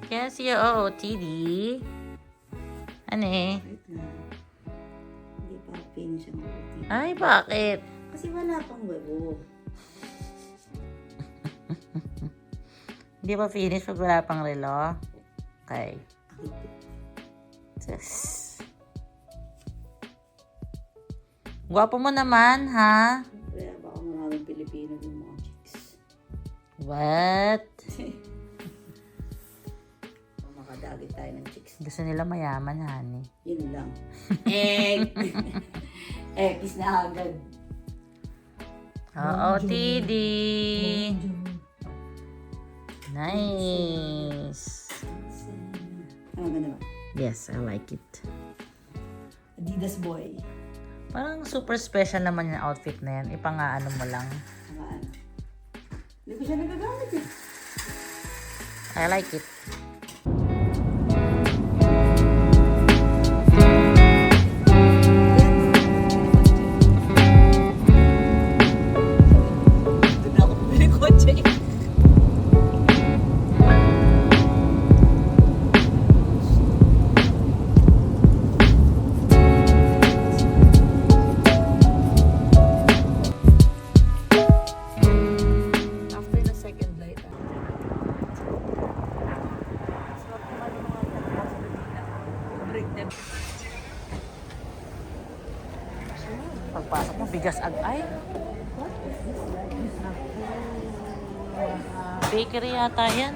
Yes, you OOTD. Ano eh? Wait lang. Hindi pa finish ang routine. Ay, bakit? Kasi wala pang webo. Hindi pa finish pag wala pang relo? Okay. Yes. Gwapo mo naman, ha? Kaya baka maraming Pilipino yung mga chicks. What? Makadagit tayo ng chicks. Gusto nila mayaman, honey. Yun lang. Kiss na agad. OOTD. Nice. Ang ganda ba? Yes, I like it. Adidas boy. Parang super special naman yung outfit na yan. Ipang-ano mo lang. Mga ano. Hindi ko siya nagagamit eh. I like it. Ito na ako bumili kotse. After the second light, break them. Pagpasok mo, bigas ag-ay. Bakery yata yan.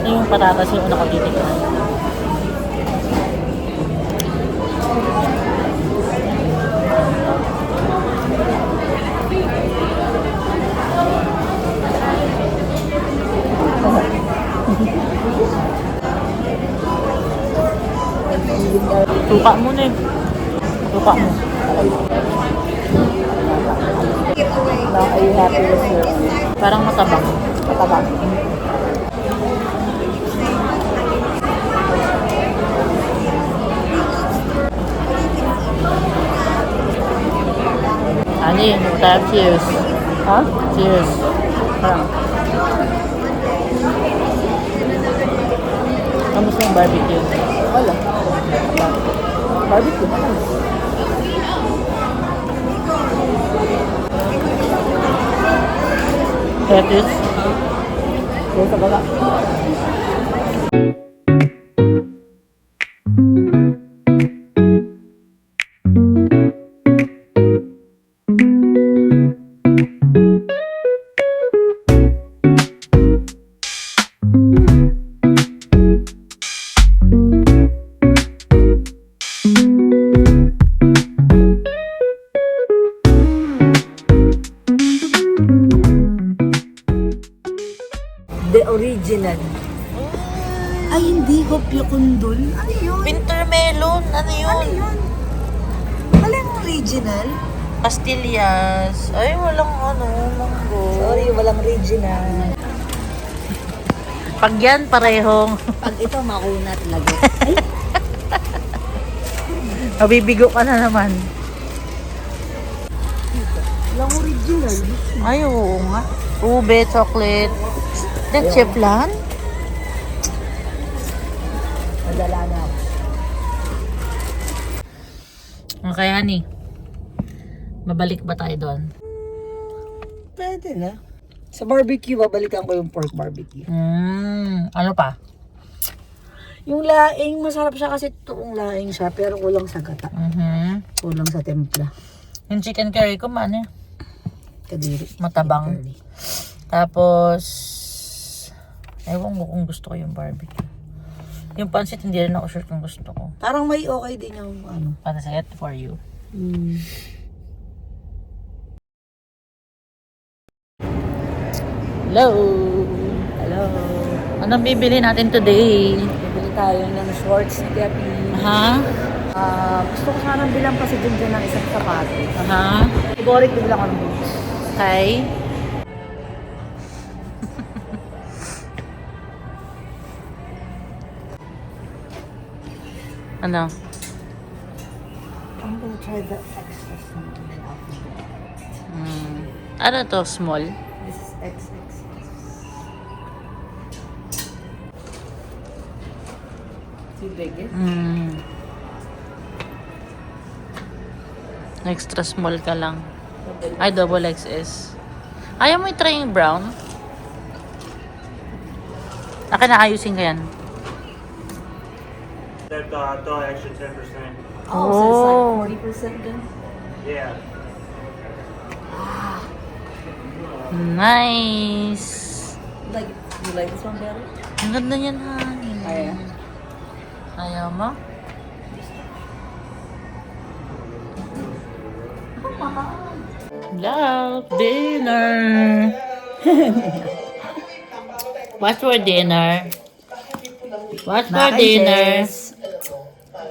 Yung patatas yung una ko titikman. Suka mo na eh. Suka mo. Now, are you happy with your Parang matabang. matabang? Ano yun? Tayo, cheers. Ha? Cheers. Parang. Kamusta yung barbecue? Wala. Barbecue. Lettuce? Yung sa baba. The original. Ay, hindi. Hopyo kundol. Ano yun? Winter melon. Ano yun? Ano yun? Wala yung original. Pastillas. Ay, walang mango. Sorry, walang original. Pag yan, parehong. Pag ito, mauna talaga. Ay, Mabibigo ka na naman. walang original. Ay, oo nga. Ube, chocolate. Leche flan? Madala na ako. Okay, honey. Mabalik ba tayo doon? Pwede na. Sa barbecue, babalikan ko yung pork barbecue. Ano pa? Yung laing, masarap siya kasi toong laing siya, pero kulang sa gata. Kulang sa templa. Yung chicken curry ko, man eh. Kadiri. Matabang. Curly. Tapos, ewan ko kung gusto ko yung barbecue. Yung pansit, hindi rin ako sure kung gusto ko. Parang may okay din yung ano. Pansit for you. Hello! Hello. Anong bibili natin today? Bibili tayo ng shorts ni Gabi. Ha? Gusto ko sanang bilang pa si Junjun ng isang sapatos. Ha? Iborik bibili ako ng boots. Okay. Ano? I'm gonna try the extra small. Ano to? Small? This is XX. Too big, eh? Extra small ka lang. Ay, double XS. Ayaw mo i-try yung brown? Akin na ayusin ka yan. That extra 10%. Oh, so it's like 40% then? Yeah. Nice! Like, you like this one better? Ang ganda niyan, ha? Ayaw. Ayaw mo? Love, dinner! What's for dinner? What's for dinner?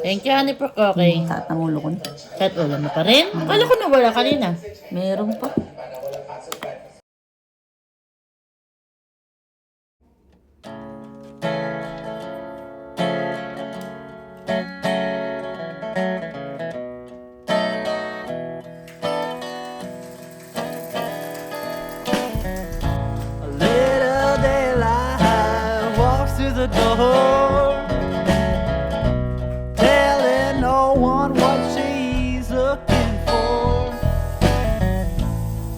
Thank you, honey, for cooking. Tatangulo ko. Kahit ulam mo pa rin? Akala ko na wala kanina. Meron pa. A little daylight walks through the door, telling no one what she's looking for.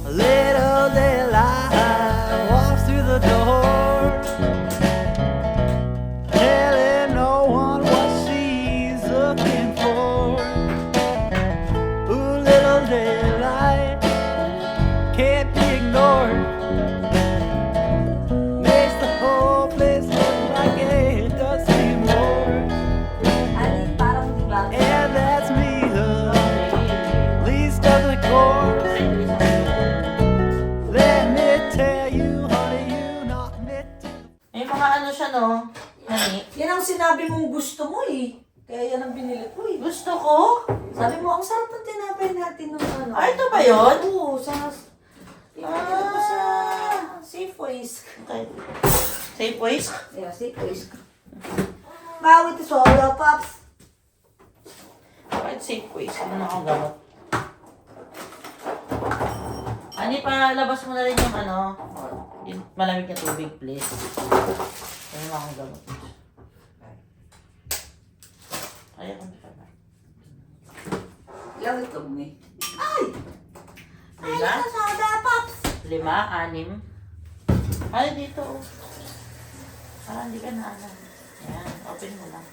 A little daylight walks through the door, telling no one what she's looking for. Ooh, little daylight can't be ignored. Makes the whole place look like it does anymore. Parang di ba? And that's me, the least of the chorus. Let me tell you, honey, you knock me to May mga ano siya, no? Honey? Yan ang sinabi mong gusto mo eh. Kaya yan ang binili ko eh. Gusto ko? Sabi mo, ang sarap ng tinapay natin nung ano. Ah, ito ba yun? Oo, sa... sa Safeways. Okay. Safe ways? Yeah, Safeways. Bawit is all Pops. Bakit safe ways? Ano na akong gamot? Ani, palabas mo na rin yung ano, yung malamig na tubig, please. Ano na akong gamot? Ayaw ko na pala. Ilang ito mo eh. Ay! Lima? Soda Pops! 5, 6. Ay, dito. Parang hindi ka na alam. Yan, open mo lang.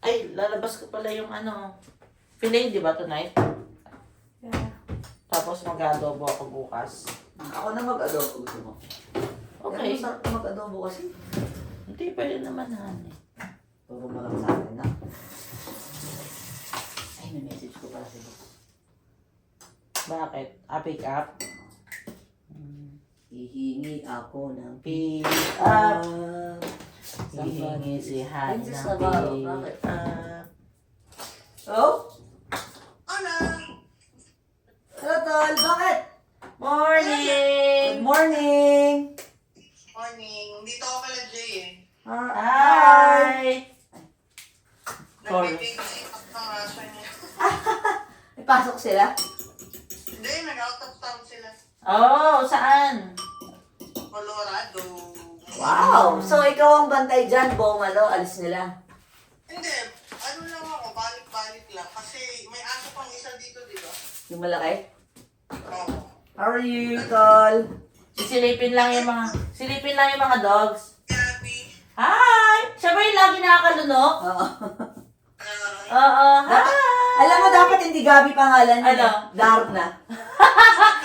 Ay, lalabas ko pala yung ano, filet, di ba, tonight? Yeah. Tapos mag-adobo ako bukas. Ako na mag-adobo gusto mo. Okay. Masarap na mag-adobo kasi. Hindi, pwede naman, honey. Turo mo lang sa akin na. Ay, may message ko pala sila. Bakit? Pick up? Hihingi ako ng Pick up. up. Hihingi si Han Ay, ng Diyos na ba? pick Bakit? up. Oh? Ano? Hello, Tol. Bakit? Morning! Good morning! Morning. Dito ako pala, Jay eh. Hi! Sorry. Nag-babysit up ng aso niya. May pasok sila? Hindi, nag-out of town sila. Oh, saan? Colorado. Wow! So, ikaw ang bantay dyan, buong ano, alis nila. Hindi, ano lang ako, balik-balik lang. Kasi may aso pang isa dito, di ba? Yung malaki? Oo. How are you, Tol? Silipin lang yung mga dogs. Gabby. Hi! Siya ba yung lagi nakakalunok? Oo. Oo, hi! Alam mo, dapat hindi Gabi pangalan niya. Ano? Darna.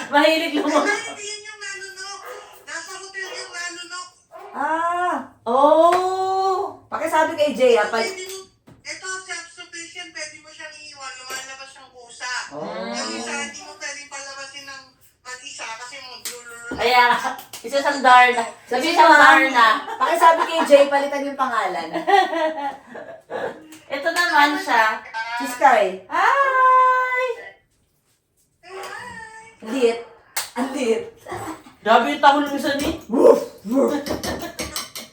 Mahilig lumabas. Hindi yun yung nanunok. Nasa hotel yung nanunok. Ah, Oh! pakisabi kay Jay, Pwede mo, ito, self-sufficient, pwede mo siyang iiwan, lumalabas yung pusa. Oh. Yung isa, hindi mo pwede palabasin ng mag-isa kasi maglululun. Kaya, isa sang Darna. Sabi Isa mo, sang Darna. pakisabi kay Jay, palitan yung pangalan. Ito naman siya. Si Sky. Ay! Lit. Ang lit. Grabe yung tahol minsan eh.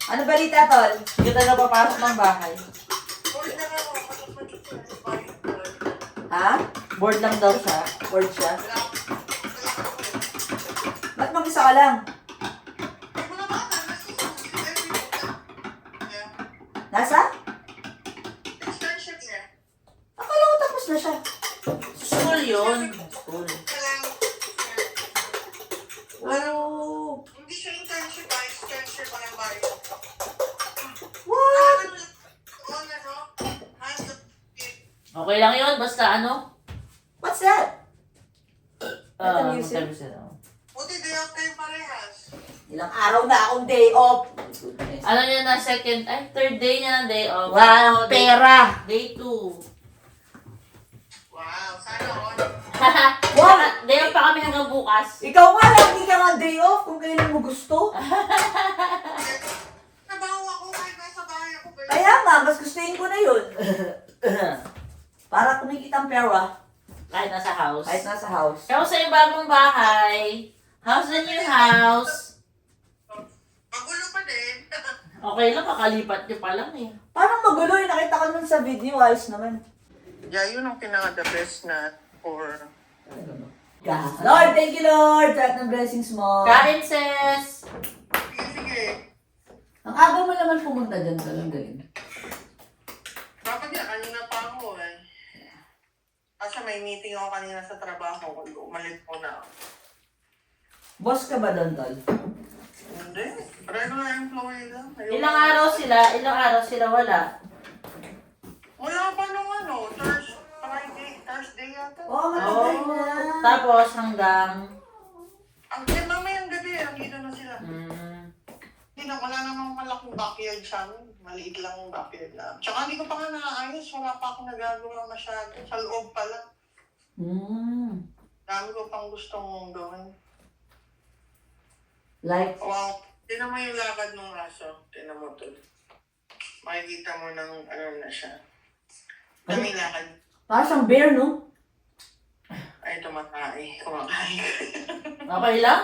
Ano balita, Tol? Hindi ka talaga papasok ng bahay. Huwag na nga ako, kapatid ko, volleyball. Ha? Bored lang daw siya. Word siya? Wala ako. Ba't mag-isa ka lang? May mga bata, nasa yeah. Nasa? Extension niya. Akala ko tapos na siya. School yun. School. Kailangan, Oh. hindi siya internship, extension pa ng bahay. What? Okay lang yun. Basta ano? What's that? Magtabi music? sila. Buti day off kayo parehas. Ilang araw na akong day off. Ano niya na third day niya ng day off. Walang Day- pera. Day 2. Wow, sana all. Wow! Day off pa kami hanggang bukas. Ikaw nga, lagi ka nga day off kung kailan mo gusto. Trabaho ako kahit nasa bahay ako. Pero Kaya nga, mas gustuhin ko na yun. Para kumikita ang pera Kahit nasa house. kahit nasa house. Kamusta yung bagong bahay? How's the new house? magulo pa din. Okay lang, kakalipat niyo pa lang eh. Parang magulo yung nakita ko nun sa video. Ayos naman. Yeah, yun ang pinaka-the best na for... Lord, thank you Lord. Lahat ng blessings mo. Kain, sis! Sige, sige. Ang aga mo naman pumunta dyan. Talagang galing. Dapat yan, kanina pa ako eh. Kasi may meeting ako kanina sa trabaho. Umalis po na ako. Boss ka ba doon, Tol? Hindi. Regular employee lang. Ayun. Ilang araw sila wala. Wala pa nung ano, Thursday yata. Oo, matagal na. Tapos hanggang... Mamayang gabi, nandito na sila. Hindi na, wala namang malaking backyard sa amin. Maliit lang yung backyard na. Tsaka hindi ko pa nga nakaayos, wala pa akong nagagawa masyado. Sa loob pa lang. Dami ko pang gustong gawin. Like, Wow, tinan mo yung lakad ng aso. Tinan mo to. Makikita mo ng ano na siya. Dami lakad. parang siyang bear, no? Ay, kumakain. Okay lang?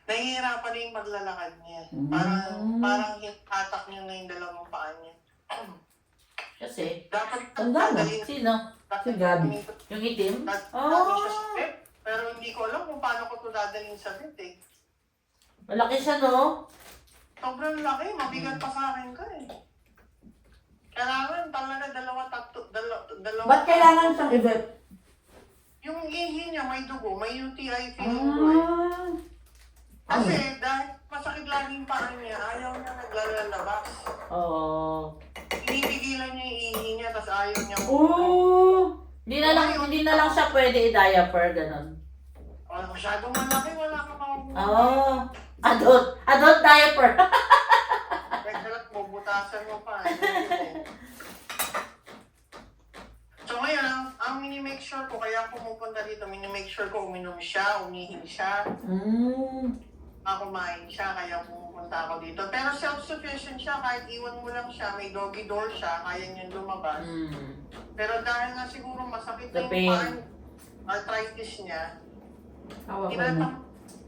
Nahihirapan na yung maglalakad niya. Mm. Parang hatak niya na yung dalawang paa niya. Kasi, Dapat Tanda na. sino? Si Gabi. Yung itim? Dadalhin siya sa vet. Pero hindi ko alam kung paano ko ito dadalhin sa vet eh. Malaki siya, no? Sobrang laki, mabigat pa sa akin ka eh. Kailangan talaga dalawa. Ba't kailangan siyang i-vet? Yung ihi niya may dugo, may UTI feeling ko eh. Kasi dahil masakit laging paa niya, ayaw niya naglalabas. Oo. Pinipigilan niya yung ihi niya, tapos ayaw niya. Hindi na lang siya pwede i-diaper, ganun. Masyadong malaki, wala ka pa. Oo. Adult diaper. Nagkalat mo, butasan mo pa. So ngayon, ang mini-make sure ko, kaya pumupunta dito, mini-make sure ko uminom siya, umihin siya, kumain siya, kaya pumupunta ako dito. Pero self-sufficient siya, kahit iwan mo lang siya, may doggy door siya, kaya niya lumabas. Pero dahil nga siguro masakit na The pain. yung arthritis niya,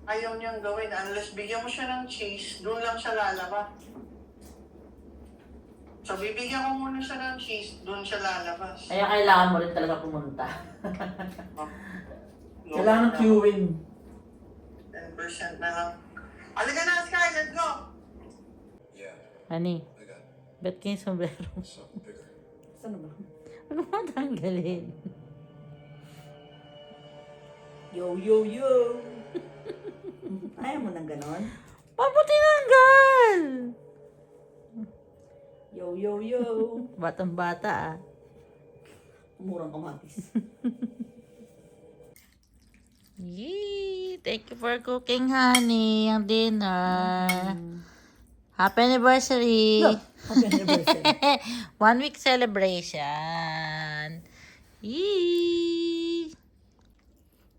ayaw niyang gawin. Unless bigyan mo siya ng cheese, doon lang siya lalabas. So, bibigyan ko muna siya ng cheese, doon siya lalabas. Kaya kailangan mo rin talaga pumunta. Kailangan ng queuing. 10% na lang. Halika na, Sky, let's go! Yeah, Ani, I got ba't kayo sombrero? something bigger. Saan ba? Huwag mo tanggalin. Yo, yo, yo. Ayaw mo ng ganon? Paano tinanggal? Yo, yo, yo. Batang bata ah. Murang kamatis. Yee! Thank you for cooking, honey, ang dinner. Happy anniversary! Happy anniversary. 1 week celebration. Yee!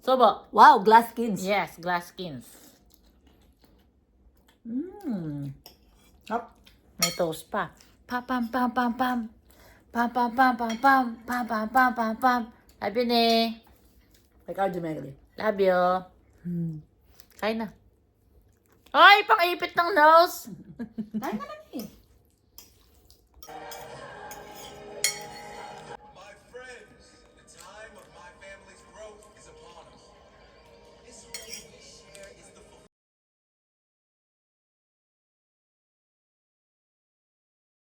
Sobo. Wow, glass skins. Yes, glass skins. Up. May toast pa. Pam pam pam pam pam. Pam pam pam pam pam. Pam pam pam pam pam. Love you, ne. Ikaw, Jemeli. Love you. Kain na. Ay, pang-ipit ng nose. Kain ka na.